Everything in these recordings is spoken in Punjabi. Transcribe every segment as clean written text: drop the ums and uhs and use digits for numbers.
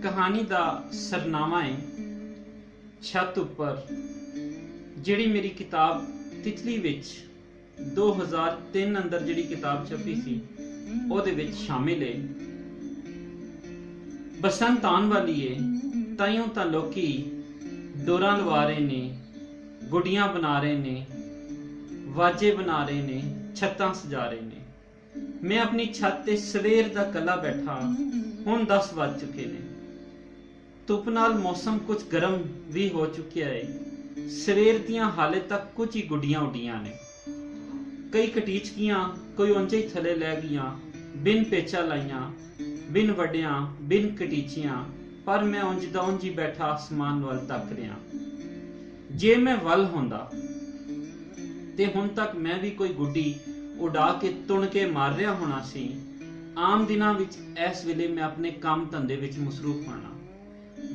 कहानी का सरनामा है छत उपर, जिहड़ी मेरी किताब तितली विच 2003 अंदर जिहड़ी किताब छपी सी ओहदे विच शामिल है। बसंत आने वाली है, ताइयों तां लोकी डोरां लवा रहे ने, गुड्डियां बना रहे ने, वाजे बना रहे ने, छत्तां सजा रहे ने। मैं अपनी छत ते सवेर दा कला बैठा, हुण 10 वज चुके ने। धुप नाल मौसम कुछ गर्म भी हो चुकिया है। सवेर दियां हाले तक कुछ ही गुड्डियां उड्डियां ने। कई कटीचकियां कोई उंजे ही थले लै गईयां, बिन पेचा लाइयां, बिन वड्डियां, बिन कटीचियां, पर मैं उंज दा उंज ही बैठा आसमान वल तक रहा। जे मैं वल होंदा ते हुण तक मैं भी कोई गुड्डी उड़ा के तुण के मार रहा होना सी। आम दिनां विच इस वेले मैं अपने काम धंधे विच मसरूफ होना।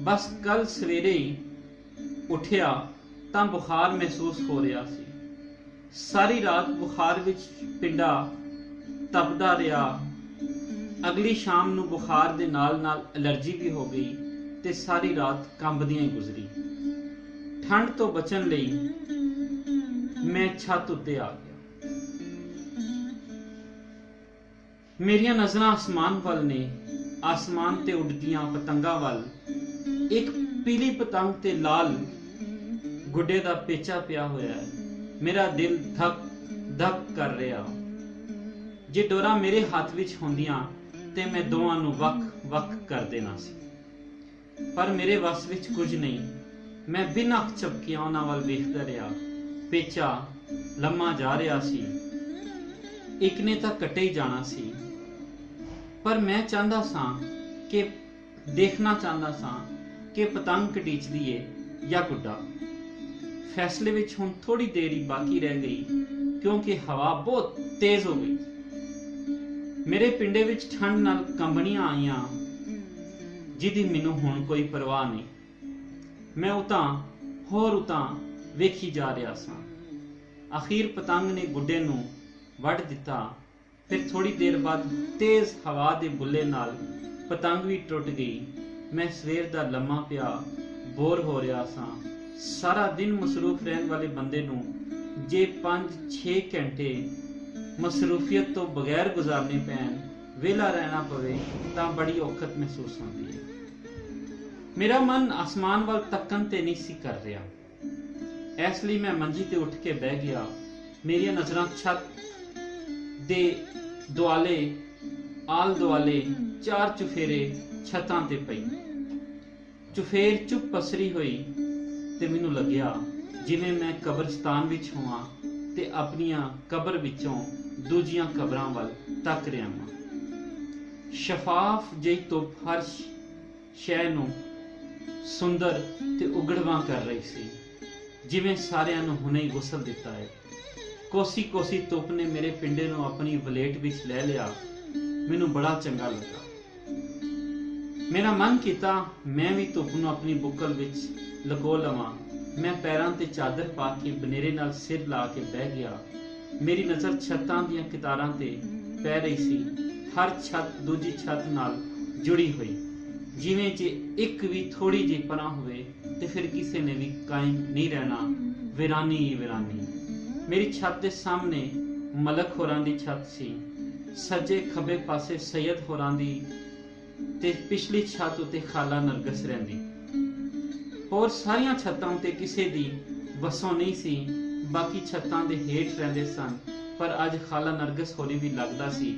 बस कल सवेरे ही उठिया तां बुखार महसूस हो रहा सी। सारी रात बुखार विच पिंडा तपदा रहा। अगली शाम नूं बुखार दे नाल नाल एलर्जी भी हो गई ते सारी रात कंबदियां ही गुजरी। ठंड तो बचन लई मैं छत उत्ते आ गया। मेरियां नज़रां आसमान वल ने, आसमान ते उड़दियां पतंगां वल। एक पीली पतंग ते लाल गुड्डे दा पेचा पिया होया है। मेरा दिल धक धक कर रहा। जे डोरा मेरे हाथ विच होंदियां ते मैं दोवां नूं वख वख कर देना सी, पर मेरे वस विच कुछ नहीं। मैं बिन अख झपके उन्हां वल वेखदा रहा। पेचा लम्मा जा रहा सी, एक ने तां कटे ही जाना सी, पर मैं चाहता सा कि देखना चाहता सा कि पतंग कटीचदी है या गुड्डा। फैसले विच हुण थोड़ी देर ही बाकी रह गई, क्योंकि हवा बहुत तेज हो गई। मेरे पिंडे विच ठंड नाल कंबनियां आईयां, जिहदी मैनूं हुण कोई परवाह नहीं। मैं उतां होर उतां वेखी जा रहा सा। आखिर पतंग ने गुड्डे नूं वड्ढ दिता। फिर थोड़ी देर बाद तेज हवा दे बुले नाल पतंग भी टुट गई। मैं सवेर दा लम्मा पिया बोर हो रहा सा। सारा दिन मसरूफ रहने वाले बंदे नूं जे 5-6 घंटे मसरूफियत तो बगैर गुजारने पैन, वेला रहना पवे, तां बड़ी औखत महसूस होती है। मेरा मन आसमान वाल तकन ते नहीं सी कर रहा। इसलिए मैं मंजी ते उठ के बह गया। मेरियां नजरां छत दे दुआले आल दुआले 4 चुफेरे छतां ते पई। चुफेर चुप पसरी हुई ते मैनूं लग्या जिवें मैं कब्रस्तान विच होवां ते अपनियां कबर विचों दूजियां कबरां वल तक रहा हां। शफाफ जही धुप हर शै नूं सुंदर ते उगड़वां कर रही सी, जिवें सारियां नूं हुणे ही गुसल दिता है। कोसी कोसी धुप ने मेरे पिंडे नूं अपनी वलेट विच लै लिया। मैनूं बड़ा चंगा लगा। मेरा मन कीता मैं भी धुप नूं अपनी बुकल विच लको लवां। मैं पैरां ते चादर पा के बनेरे नाल सिर ला के बह गया। मेरी नज़र छत्तां दीयां कितारां ते पै रही सी। हर छत दूजी छत नाल जुड़ी हुई, जिवें जे एक भी थोड़ी जी परां होवे ते फिर किसी ने भी कायम नहीं रहना, वीरानी ही वीरानी। मेरी छत के सामने मलक होरां दी छत सी। सज्जे खब्बे पासे सैयद होरां दी ते पिछली छत उत्ते खाला नरगस रहिंदी। होर सारियां छत्तां उत्ते किसे दी वसों नहीं सी। बाकी छत्तां दे हेठ रहिंदे सन, पर अज खाला नरगस होरी भी लगदा सी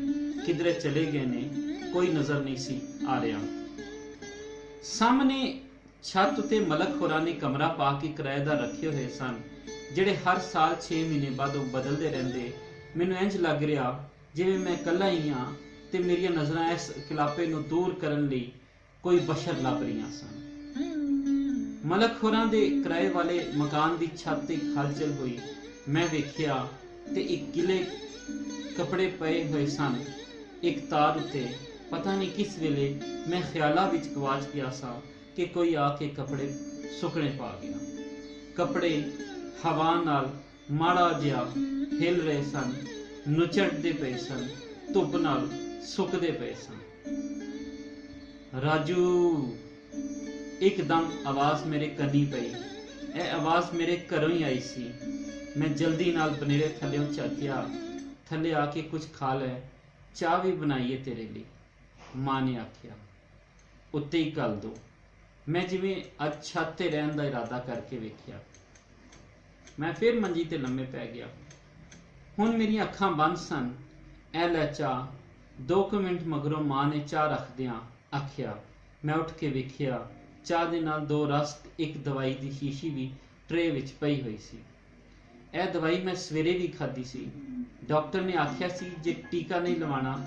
किधरे चले गए ने, कोई नजर नहीं सी आ रहा। सामने छत उत्ते मलक होरां ने कमरा पा के किराएदार रखे हुए सन, ਜਿਹੜੇ हर साल 6 महीने बाद बदलते रहते। मैनूं इंज लग रहा जिवें मैं कल्ला ही हाँ ते मेरियां नज़रां इस किलापे नूं दूर करन लई कोई बशर लभ रहीआं सन। मलक होरां दे किराए वाले मकान दी छत ते हलचल हुई। मैं वेखिया ते एक गिले कपड़े पए हुए सन। एक तार उत्ते पता नहीं किस वेले मैं ख्यालां विच गवाच गया सा कि कोई आके कपड़े सुकने पा गया। कपड़े हवा नाल माड़ा जिहा हिल रहे सन, नुचड़ते पे सन, धुप नाल सुकते पे सन। राजू ਇੱਕਦਮ ਆਵਾਜ਼ ਮੇਰੇ ਕੰਨੀ ਪਈ। ਇਹ ਆਵਾਜ਼ ਮੇਰੇ ਘਰੋਂ ਹੀ ਆਈ ਸੀ। ਮੈਂ ਜਲਦੀ ਨਾਲ ਬਨੇਰੇ ਥੱਲਿਓਂ ਝਾਕਿਆ। ਥੱਲੇ ਆ ਕੇ ਕੁਝ ਖਾ ਲੈ, ਚਾਹ ਵੀ ਬਣਾਈਏ ਤੇਰੇ ਲਈ, ਮਾਂ ਨੇ ਆਖਿਆ। ਉੱਤੇ ਹੀ ਘੱਲ ਦੋ। ਮੈਂ ਜਿਵੇਂ ਅੱਜ ਛੱਤ ਤੇ ਰਹਿਣ ਦਾ ਇਰਾਦਾ ਕਰਕੇ ਵੇਖਿਆ। ਮੈਂ ਫਿਰ ਮੰਜੀ ਤੇ ਲੰਮੇ ਪੈ ਗਿਆ। ਹੁਣ ਮੇਰੀਆਂ ਅੱਖਾਂ ਬੰਦ ਸਨ। ਐ ਲੈ ਚਾਹ। 2 ਮਿੰਟ ਮਗਰੋਂ ਮਾਂ ਨੇ ਚਾਹ ਰੱਖਦਿਆਂ ਆਖਿਆ। ਮੈਂ ਉੱਠ ਕੇ ਵੇਖਿਆ, ਚਾਹ ਦੇ ਨਾਲ 2 ਰਸ, ਇੱਕ ਦਵਾਈ ਦੀ ਸ਼ੀਸ਼ੀ ਵੀ ਟਰੇ ਵਿੱਚ ਪਈ ਹੋਈ ਸੀ। ਇਹ ਦਵਾਈ ਮੈਂ ਸਵੇਰੇ ਵੀ ਖਾਧੀ ਸੀ। ਡਾਕਟਰ ਨੇ ਆਖਿਆ ਸੀ ਜੇ ਟੀਕਾ ਨਹੀਂ ਲਵਾਉਣਾ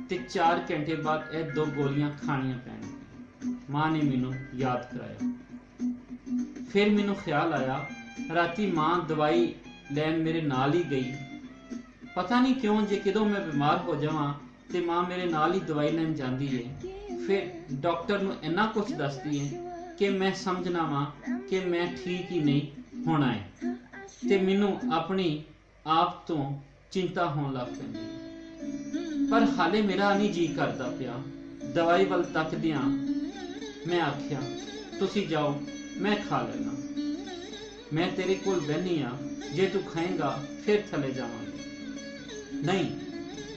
ਤੇ 4 ਘੰਟੇ ਬਾਅਦ ਇਹ 2 ਗੋਲੀਆਂ ਖਾਣੀਆਂ ਪੈਣਗੀਆਂ। ਮਾਂ ਨੇ ਮੈਨੂੰ ਯਾਦ ਕਰਾਇਆ। ਫਿਰ ਮੈਨੂੰ ਖਿਆਲ ਆਇਆ, ਰਾਤੀ ਮਾਂ ਦਵਾਈ ਲੈਣ ਮੇਰੇ ਨਾਲ ਹੀ ਗਈ। ਪਤਾ ਨਹੀਂ ਕਿਉਂ, ਜੇ ਕਦੋਂ ਮੈਂ ਬਿਮਾਰ ਹੋ ਜਾਵਾਂ ਤੇ ਮਾਂ ਮੇਰੇ ਨਾਲ ਹੀ ਦਵਾਈ ਲੈਣ ਜਾਂਦੀ ਹੈ। ਫਿਰ ਡਾਕਟਰ ਨੂੰ ਇੰਨਾ ਕੁਝ ਦੱਸਦੀ ਹੈ ਕਿ ਮੈਂ ਸਮਝਣਾ ਵਾਂ ਕਿ ਮੈਂ ਠੀਕ ਹੀ ਨਹੀਂ ਹੋਣਾ ਹੈ ਤੇ ਮੈਨੂੰ ਆਪਣੀ ਆਪ ਤੋਂ ਚਿੰਤਾ ਹੋਣ ਲੱਗ ਪੈਂਦੀ। ਪਰ ਹਾਲੇ ਮੇਰਾ ਨਹੀਂ ਜੀ ਕਰਦਾ ਪਿਆ। ਦਵਾਈ ਵੱਲ ਤੱਕਦਿਆਂ ਮੈਂ ਆਖਿਆ, ਤੁਸੀਂ ਜਾਓ, ਮੈਂ ਖਾ ਲੈਣਾ। ਮੈਂ ਤੇਰੇ ਕੋਲ ਬਹਿਨੀ ਆ, ਜੇ ਤੂੰ ਖਾਏਂਗਾ ਫਿਰ ਥੱਲੇ ਜਾਵਾਂਗੇ। ਨਹੀਂ,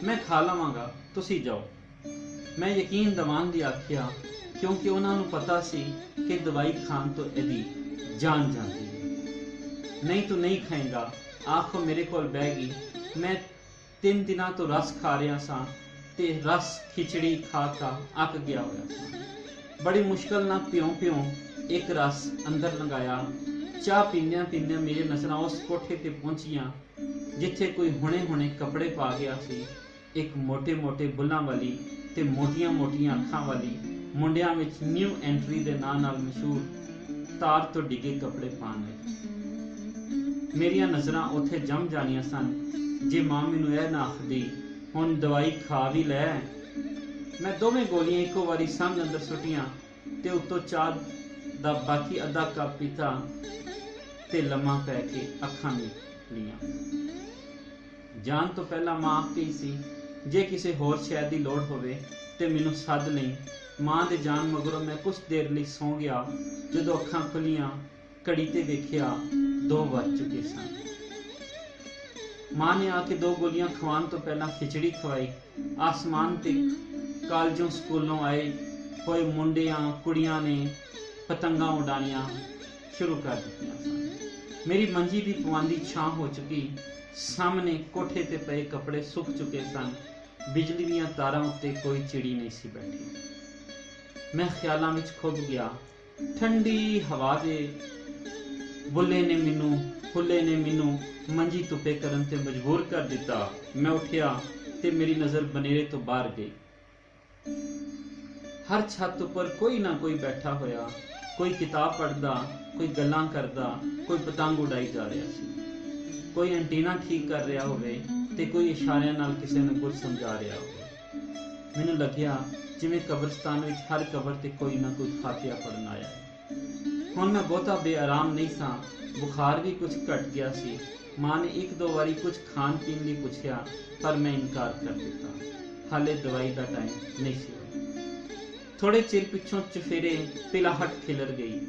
ਮੈਂ ਖਾ ਲਵਾਂਗਾ, ਤੁਸੀਂ ਜਾਓ। ਮੈਂ ਯਕੀਨ ਦਿਵਾਉਣ ਲਈ ਆਖਿਆ, ਕਿਉਂਕਿ ਉਹਨਾਂ ਨੂੰ ਪਤਾ ਸੀ ਕਿ ਦਵਾਈ ਖਾਣ ਤੋਂ ਇਹਦੀ ਜਾਨ ਜਾਂਦੀ ਹੈ। ਨਹੀਂ, ਤੂੰ ਨਹੀਂ ਖਾਏਂਗਾ, ਆਖੋ ਮੇਰੇ ਕੋਲ ਬਹਿ ਗਈ। ਮੈਂ 3 ਦਿਨਾਂ ਤੋਂ ਰਸ ਖਾ ਰਿਹਾ ਸਾਂ ਤੇ ਰਸ ਖਿਚੜੀ ਖਾ ਅੱਕ ਗਿਆ ਹੋਇਆ ਸਾਂ। ਬੜੀ ਮੁਸ਼ਕਲ ਨਾਲ ਪਿਉਂ ਇੱਕ ਰਸ ਅੰਦਰ ਲੰਘਾਇਆ। ਚਾਹ ਪੀਂਦਿਆਂ ਪੀਂਦਿਆਂ ਮੇਰੀ ਨਜ਼ਰਾਂ ਉਸ ਕੋਠੇ ਤੇ ਪਹੁੰਚੀਆਂ ਜਿੱਥੇ ਕੋਈ ਹੁਣੇ ਕੱਪੜੇ ਪਾ ਗਿਆ ਸੀ। ਇੱਕ ਮੋਟੇ ਬੁੱਲਾਂ ਵਾਲੀ ਤੇ ਮੋਟੀਆਂ ਅੱਖਾਂ ਵਾਲੀ, ਮੁੰਡਿਆਂ ਵਿੱਚ ਨਿਊ ਐਂਟਰੀ ਦੇ ਨਾਂ ਨਾਲ ਮਸ਼ਹੂਰ, ਤਾਰ ਤੋਂ ਡਿੱਗੇ ਕੱਪੜੇ ਪਾਉਣ ਵਾਲੀ। ਮੇਰੀਆਂ ਨਜ਼ਰਾਂ ਉੱਥੇ ਜੰਮ ਜਾਣੀਆਂ ਸਨ ਜੇ ਮਾਂ ਮੈਨੂੰ ਇਹ ਨਾ ਆਖਦੀ, ਹੁਣ ਦਵਾਈ ਖਾ ਵੀ ਲੈ। ਮੈਂ ਦੋਵੇਂ ਗੋਲੀਆਂ ਇੱਕੋ ਵਾਰੀ ਸੰਗ ਅੰਦਰ ਸੁੱਟੀਆਂ ਤੇ ਉੱਤੋਂ ਚਾਹ ਦਾ ਬਾਕੀ ਅੱਧਾ ਕੱਪ ਪੀਤਾ ਤੇ ਲੰਮਾ ਪੈ ਕੇ ਅੱਖਾਂ ਮੀਟ ਲਈਆਂ। ਜਾਣ ਤੋਂ ਪਹਿਲਾਂ ਮਾਂ ਆਖ ਗਈ ਸੀ, ਜੇ ਕਿਸੇ ਹੋਰ ਸ਼ੈ ਦੀ ਲੋੜ ਹੋਵੇ ਤੇ ਮੈਨੂੰ ਸੱਦ ਲਈ। ਮਾਂ ਦੇ ਜਾਣ ਮਗਰੋਂ ਮੈਂ ਕੁਝ ਦੇਰ ਲਈ ਸੌਂ ਗਿਆ। ਜਦੋਂ ਅੱਖਾਂ ਖੁੱਲੀਆਂ, ਘੜੀ ਤੇ ਵੇਖਿਆ 2 ਵੱਜ ਚੁੱਕੇ ਸਨ। ਮਾਂ ਨੇ ਆ ਕੇ 2 ਗੋਲੀਆਂ ਖਵਾਉਣ ਤੋਂ ਪਹਿਲਾਂ ਖਿਚੜੀ ਖਵਾਈ। ਆਸਮਾਨ ਤੇ ਕਾਲਜੋਂ ਸਕੂਲੋਂ ਆਏ ਹੋਏ ਮੁੰਡਿਆਂ ਕੁੜੀਆਂ ਨੇ ਪਤੰਗਾਂ ਉਡਾਣੀਆਂ ਸ਼ੁਰੂ ਕਰ ਦਿੱਤੀਆਂ ਸਨ। ਮੇਰੀ ਮੰਜੀ ਦੀ ਪਵਾਂਦੀ ਛਾਂ ਹੋ ਚੁੱਕੀ। ਸਾਹਮਣੇ ਕੋਠੇ ਤੇ ਪਏ ਕੱਪੜੇ ਸੁੱਕ ਚੁੱਕੇ ਸਨ। ਬਿਜਲੀ ਦੀਆਂ ਤਾਰਾਂ ਉੱਤੇ ਕੋਈ ਚਿੜੀ ਨਹੀਂ ਸੀ ਬੈਠੀ। ਮੈਂ ਖਿਆਲਾਂ ਵਿੱਚ ਖੁੱਭ ਗਿਆ। ਠੰਡੀ ਹਵਾ ਦੇ ਹੁੱਲੇ ਨੇ ਮੈਨੂੰ ਮੰਜੀ ਧੁੱਪੇ ਕਰਨ ਤੇ ਮਜਬੂਰ ਕਰ ਦਿੱਤਾ। ਮੈਂ ਉੱਠਿਆ ਤੇ ਮੇਰੀ ਨਜ਼ਰ ਬਨੇਰੇ ਤੋਂ ਬਾਹਰ ਗਈ। ਹਰ ਛੱਤ ਉੱਪਰ ਕੋਈ ਨਾ ਕੋਈ ਬੈਠਾ ਹੋਇਆ, ਕੋਈ ਕਿਤਾਬ ਪੜ੍ਹਦਾ, ਕੋਈ ਗੱਲਾਂ ਕਰਦਾ, ਕੋਈ ਪਤੰਗ ਉਡਾਈ ਜਾ ਰਿਹਾ ਸੀ। ਕੋਈ ਐਂਟੀਨਾ ਠੀਕ ਕਰ ਰਿਹਾ ਹੋਵੇ ਤੇ ਕੋਈ ਇਸ਼ਾਰਿਆਂ ਨਾਲ ਕਿਸੇ ਨੂੰ ਕੁਝ ਸਮਝਾ ਰਿਹਾ ਹੋਵੇ। ਮੈਨੂੰ ਲੱਗਿਆ ਜਿਵੇਂ ਕਬਰਸਤਾਨ ਵਿੱਚ ਹਰ ਕਬਰ ਤੇ ਕੋਈ ਨਾ ਕੋਈ ਫਾਤਿਹਾ ਪੜ੍ਹਨ ਆਇਆ ਹੈ। ਹੁਣ ਮੈਂ ਬਹੁਤਾ ਬੇਆਰਾਮ ਨਹੀਂ ਸਾਂ। ਬੁਖਾਰ ਵੀ ਕੁਝ ਘਟ ਗਿਆ ਸੀ। ਮਾਂ ਨੇ 1-2 ਵਾਰੀ ਕੁਝ ਖਾਣ ਪੀਣ ਲਈ ਪੁੱਛਿਆ, ਪਰ ਮੈਂ ਇਨਕਾਰ ਕਰ ਦਿੱਤਾ। ਹਾਲੇ ਦਵਾਈ ਦਾ ਟਾਈਮ ਨਹੀਂ ਸੀ। ਥੋੜੇ ਚਿਰ ਪਿੱਛੋਂ ਚੁਫੇਰੇ ਪਿਲਾਹਟ ਖਿਲਰ ਗਈ,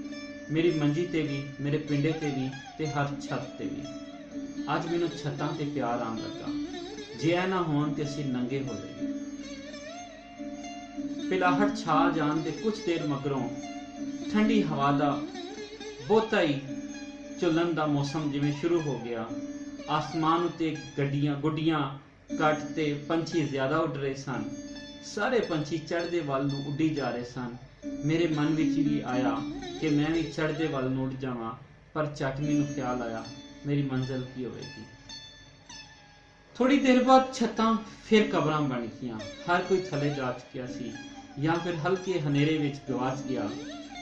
ਮੇਰੀ ਮੰਜੀ ਤੇ ਵੀ, ਮੇਰੇ ਪਿੰਡੇ ਤੇ ਵੀ ਤੇ ਹਰ ਛੱਤ ਤੇ ਵੀ। ਅੱਜ ਮੈਨੂੰ ਛੱਤਾਂ ਤੇ ਪਿਆਰ ਆਉਣ ਲੱਗਾ। ਜੇ ਇਹ ਨਾ ਹੋਣ ਤੇ ਅਸੀਂ ਨੰਗੇ ਹੋ ਜਾਈਏ। ਪਿਲਾਹਟ ਛਾ ਜਾਣ ਦੇ ਕੁਝ ਦੇਰ ਮਗਰੋਂ ਠੰਡੀ ਹਵਾ ਦਾ ਬਹੁਤਾ ਹੀ ਝੁੱਲਣ ਦਾ ਮੌਸਮ ਜਿਵੇਂ ਸ਼ੁਰੂ ਹੋ ਗਿਆ। ਆਸਮਾਨ ਉੱਤੇ ਗੁੱਡੀਆਂ ਘੱਟ ਤੇ ਪੰਛੀ ਜ਼ਿਆਦਾ ਉੱਡ ਰਹੇ ਸਨ। ਸਾਰੇ ਪੰਛੀ ਚੜ੍ਹਦੇ ਵੱਲ ਨੂੰ ਉੱਡੀ ਜਾ ਰਹੇ ਸਨ। ਮੇਰੇ ਮਨ ਵਿੱਚ ਵੀ ਆਇਆ ਕਿ ਮੈਂ ਵੀ ਚੜ੍ਹਦੇ ਵੱਲ ਨੂੰ ਉੱਡ ਜਾਵਾਂ, ਪਰ ਝੱਟ ਮੈਨੂੰ ਖਿਆਲ ਆਇਆ ਮੇਰੀ ਮੰਜ਼ਿਲ ਕੀ ਹੋਵੇਗੀ। ਥੋੜੀ ਦੇਰ ਬਾਅਦ ਛੱਤਾਂ ਫਿਰ ਕਬਰਾਂ ਬਣ ਗਈਆਂ। ਹਰ ਕੋਈ ਥੱਲੇ ਜਾ ਚੁੱਕਿਆ ਸੀ ਜਾਂ ਫਿਰ ਹਲਕੇ ਹਨੇਰੇ ਵਿੱਚ ਗਵਾਚ ਗਿਆ।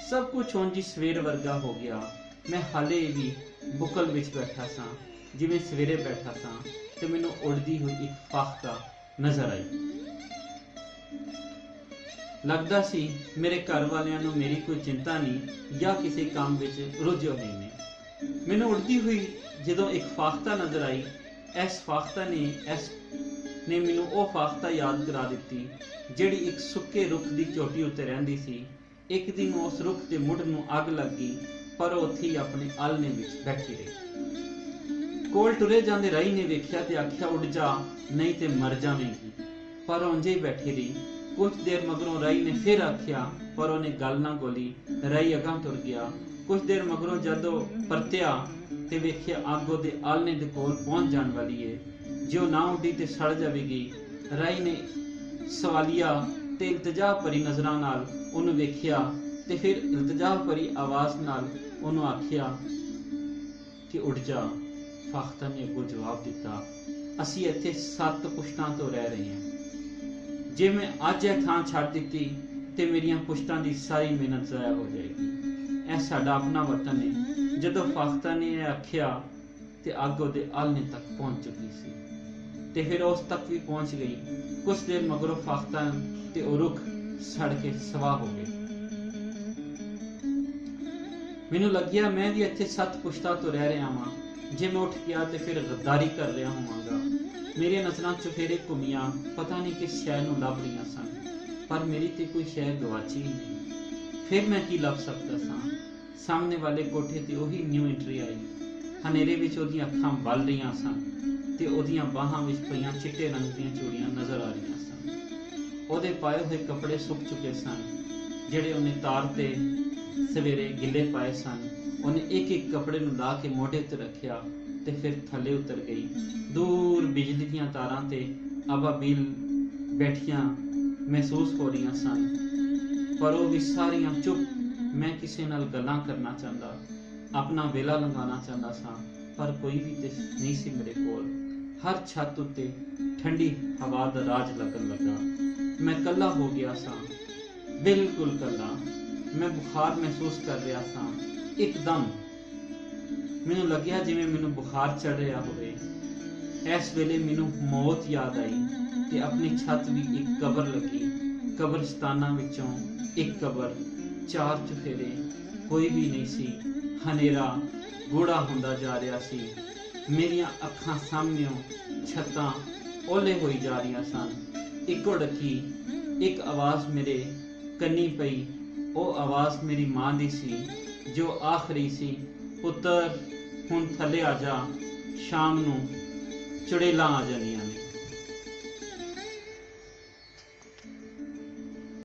ਸਭ ਕੁਝ ਉਂਝ ਹੀ ਸਵੇਰ ਵਰਗਾ ਹੋ ਗਿਆ। ਮੈਂ ਹਾਲੇ ਵੀ ਬੁਕਲ ਵਿੱਚ ਬੈਠਾ ਸਾਂ, ਜਿਵੇਂ ਸਵੇਰੇ ਬੈਠਾ ਸਾਂ, ਤੇ ਮੈਨੂੰ ਉੜਦੀ ਹੋਈ ਇੱਕ ਫਾਖਤਾ ਨਜ਼ਰ ਆਈ। ਲੱਗਦਾ ਸੀ ਮੇਰੇ ਘਰ ਵਾਲਿਆਂ ਨੂੰ ਮੇਰੀ ਕੋਈ ਚਿੰਤਾ ਨਹੀਂ ਜਾਂ ਕਿਸੇ ਕੰਮ ਵਿੱਚ ਰੁੱਝੇ ਹੋਏ ਨੇ। ਮੈਨੂੰ ਉੜਦੀ ਹੋਈ ਜਦੋਂ ਇੱਕ ਫਾਖਤਾ ਨਜ਼ਰ ਆਈ, ਇਸ ਫਾਖਤਾ ਨੇ ਮੈਨੂੰ ਉਹ ਫਾਖਤਾ ਯਾਦ ਕਰਾ ਦਿੱਤੀ ਜਿਹੜੀ ਇੱਕ ਸੁੱਕੇ ਰੁੱਖ ਦੀ ਚੋਟੀ ਉੱਤੇ ਰਹਿੰਦੀ ਸੀ ਇੱਕ ਦਿਨ ਉਸ ਰੁੱਖ ਦੇ ਮੁੱਢ ਨੂੰ ਅੱਗ ਲੱਗ ਗਈ, ਪਰ ਉਹ ਉੱਥੇ ਹੀ ਆਪਣੇ ਆਲਣੇ ਵਿੱਚ ਬੈਠੀ ਰਹੀ। ਕੋਲ ਟੁਰੇ ਜਾਂਦੇ ਰਾਈ ਨੇ ਵੇਖਿਆ ਤੇ ਆਖਿਆ, ਉੱਡ ਜਾ, ਨਹੀਂ ਤੇ ਮਰ ਜਾਵੇਂਗੀ। ਪਰ ਉਂਝੇ ਹੀ ਬੈਠੀ ਰਹੀ। ਕੁਝ ਦੇਰ ਮਗਰੋਂ ਰਾਈ ਨੇ ਫਿਰ ਆਖਿਆ, ਪਰ ਉਹਨੇ ਗੱਲ ਨਾ ਗੋਲੀ। ਰਾਈ ਅਗਾਂਹ ਤੁਰ ਗਿਆ। ਕੁਝ ਦੇਰ ਮਗਰੋਂ ਜਦੋਂ ਪਰਤਿਆ ਤੇ ਵੇਖਿਆ ਅੱਗ ਉਹਦੇ ਆਲਣੇ ਦੇ ਕੋਲ ਪਹੁੰਚ ਜਾਣ ਵਾਲੀ ਏ। ਜੇ ਉਹ ਨਾ ਉੱਡੀ ਤੇ ਸੜ ਜਾਵੇਗੀ। ਰਾਈ ਨੇ ਸਵਾਲੀਆ ਤੇ ਇਲਤਜਾ ਭਰੀ ਨਜ਼ਰਾਂ ਨਾਲ ਉਹਨੂੰ ਵੇਖਿਆ ਤੇ ਫਿਰ ਇਲਤਜਾ ਭਰੀ ਆਵਾਜ਼ ਨਾਲ ਉਹਨੂੰ ਆਖਿਆ ਕਿ ਉੱਡ ਜਾ। ਫਾਖਤਾ ਨੇ ਅੱਗੋਂ ਜਵਾਬ ਦਿੱਤਾ, ਅਸੀਂ ਇੱਥੇ 7 ਪੁਸ਼ਤਾਂ ਤੋਂ ਰਹਿ ਰਹੇ ਹਾਂ। ਜੇ ਮੈਂ ਅੱਜ ਇਹ ਥਾਂ ਛੱਡ ਦਿੱਤੀ ਤੇ ਮੇਰੀਆਂ ਪੁਸ਼ਤਾਂ ਦੀ ਸਾਰੀ ਮਿਹਨਤ ਜ਼ਾਇਆ ਹੋ ਜਾਏਗੀ। ਇਹ ਸਾਡਾ ਆਪਣਾ ਵਤਨ ਹੈ। ਜਦੋਂ ਫਾਖਤਾ ਨੇ ਇਹ ਆਖਿਆ ਤੇ ਅੱਗ ਉਹਦੇ ਆਲਣੇ ਤੱਕ ਪਹੁੰਚ ਚੁੱਕੀ ਸੀ ਤੇ ਫਿਰ ਉਸ ਤੱਕ ਵੀ ਪਹੁੰਚ ਗਈ। ਕੁਝ ਦੇਰ ਮਗਰੋਂ ਫਾਖਤਾ ਤੇ ਉਹ ਰੁੱਖ ਸੜ ਕੇ ਸਵਾਹ ਹੋ ਗਏ। ਮੈਨੂੰ ਲੱਗਿਆ ਮੈਂ ਵੀ ਇੱਥੇ 7 ਪੁਸ਼ਤਾਂ ਤੋਂ ਰਹਿ ਰਿਹਾ ਹਾਂ। ਜੇ ਮੈਂ ਉੱਠ ਗਿਆ ਤੇ ਫਿਰ ਗੱਦਾਰੀ ਕਰ ਰਿਹਾ ਹੋਵਾਂਗਾ। ਮੇਰੀਆਂ ਨਜ਼ਰਾਂ ਚੁਫੇਰੇ ਘੁੰਮੀਆਂ, ਪਤਾ ਨਹੀਂ ਕਿਸ ਸ਼ੈ ਨੂੰ ਲੱਭ ਰਹੀਆਂ ਸਨ, ਪਰ ਮੇਰੀ ਤੇ ਕੋਈ ਸ਼ੈ ਗਵਾਚੀ ਨਹੀਂ। ਫਿਰ ਮੈਂ ਕੀ ਲੱਭ ਸਕਦਾ ਸਾਂ? ਸਾਹਮਣੇ ਵਾਲੇ ਕੋਠੇ ਤੇ ਉਹੀ ਨਿਊ ਐਂਟਰੀ ਆਈ। ਹਨੇਰੇ ਵਿੱਚ ਉਹਦੀਆਂ ਅੱਖਾਂ ਬਲ ਰਹੀਆਂ ਸਨ ਤੇ ਉਹਦੀਆਂ ਬਾਹਾਂ ਵਿੱਚ ਪਈਆਂ ਚਿੱਟੇ ਰੰਗ ਦੀਆਂ ਚੂੜੀਆਂ ਨਜ਼ਰ ਆ ਰਹੀਆਂ ਸਨ। ਉਹਦੇ ਪਾਏ ਹੋਏ ਕੱਪੜੇ ਸੁੱਕ ਚੁੱਕੇ ਸਨ, ਜਿਹੜੇ ਉਹਨੇ ਤਾਰ ਤੇ ਸਵੇਰੇ ਗਿੱਲੇ ਪਾਏ ਸਨ। ਉਹਨੇ ਇੱਕ ਇੱਕ ਕੱਪੜੇ ਨੂੰ ਲਾ ਕੇ ਮੋਢੇ ਉੱਤੇ ਰੱਖਿਆ ਤੇ ਫਿਰ ਥੱਲੇ ਉਤਰ ਗਈ। ਦੂਰ ਬਿਜਲੀ ਦੀਆਂ ਤਾਰਾਂ ਤੇ ਅਬਾਬੀਲ ਬੈਠੀਆਂ ਮਹਿਸੂਸ ਹੋ ਰਹੀਆਂ ਸਨ, ਪਰ ਉਹ ਵੀ ਸਾਰੀਆਂ ਚੁੱਪ। ਮੈਂ ਕਿਸੇ ਨਾਲ ਗੱਲਾਂ ਕਰਨਾ ਚਾਹੁੰਦਾ, ਆਪਣਾ ਵੇਲਾ ਲੰਘਾਉਣਾ ਚਾਹੁੰਦਾ ਸਾਂ, ਪਰ ਕੋਈ ਵੀ ਤੇ ਨਹੀਂ ਸੀ ਮੇਰੇ ਕੋਲ। ਹਰ ਛੱਤ ਉੱਤੇ ਠੰਡੀ ਹਵਾ ਦਾ ਰਾਜ ਲੱਗਣ ਲੱਗਾ। ਮੈਂ ਇਕੱਲਾ ਹੋ ਗਿਆ ਸਾਂ, ਬਿਲਕੁਲ ਇਕੱਲਾ। ਮੈਂ ਬੁਖਾਰ ਮਹਿਸੂਸ ਕਰ ਰਿਹਾ ਸਾਂ। ਇੱਕਦਮ ਮੈਨੂੰ ਲੱਗਿਆ ਜਿਵੇਂ ਮੈਨੂੰ ਬੁਖਾਰ ਚੜ ਰਿਹਾ ਹੋਵੇ। ਇਸ ਵੇਲੇ ਮੈਨੂੰ ਮੌਤ ਯਾਦ ਆਈ ਤੇ ਆਪਣੀ ਛੱਤ ਵੀ ਇੱਕ ਕਬਰ ਲੱਗੀ। ਕਬਰਸਤਾਨਾਂ ਵਿੱਚੋਂ ਇੱਕ ਕਬਰ, 4 ਚੁਫੇਰੇ, ਕੋਈ ਵੀ ਨਹੀਂ ਸੀ। ਹਨੇਰਾ ਗੂੜਾ ਹੁੰਦਾ ਜਾ ਰਿਹਾ ਸੀ। ਮੇਰੀਆਂ ਅੱਖਾਂ ਸਾਹਮਣਿਓਂ ਛੱਤਾਂ ਓਲੇ ਹੋਈ ਜਾ ਰਹੀਆਂ ਸਨ। ਇੱਕੋ ਡੱਕੀ ਇੱਕ ਆਵਾਜ਼ ਮੇਰੇ ਕੰਨੀ ਪਈ। ਉਹ ਆਵਾਜ਼ ਮੇਰੀ ਮਾਂ ਦੀ ਸੀ, ਜੋ ਆਖ ਰਹੀ ਸੀ, ਪੁੱਤਰ ਹੁਣ ਥੱਲੇ ਆ ਜਾ, ਸ਼ਾਮ ਨੂੰ ਚੁੜੇਲਾਂ ਆ ਜਾਣੀਆਂ ਨੇ।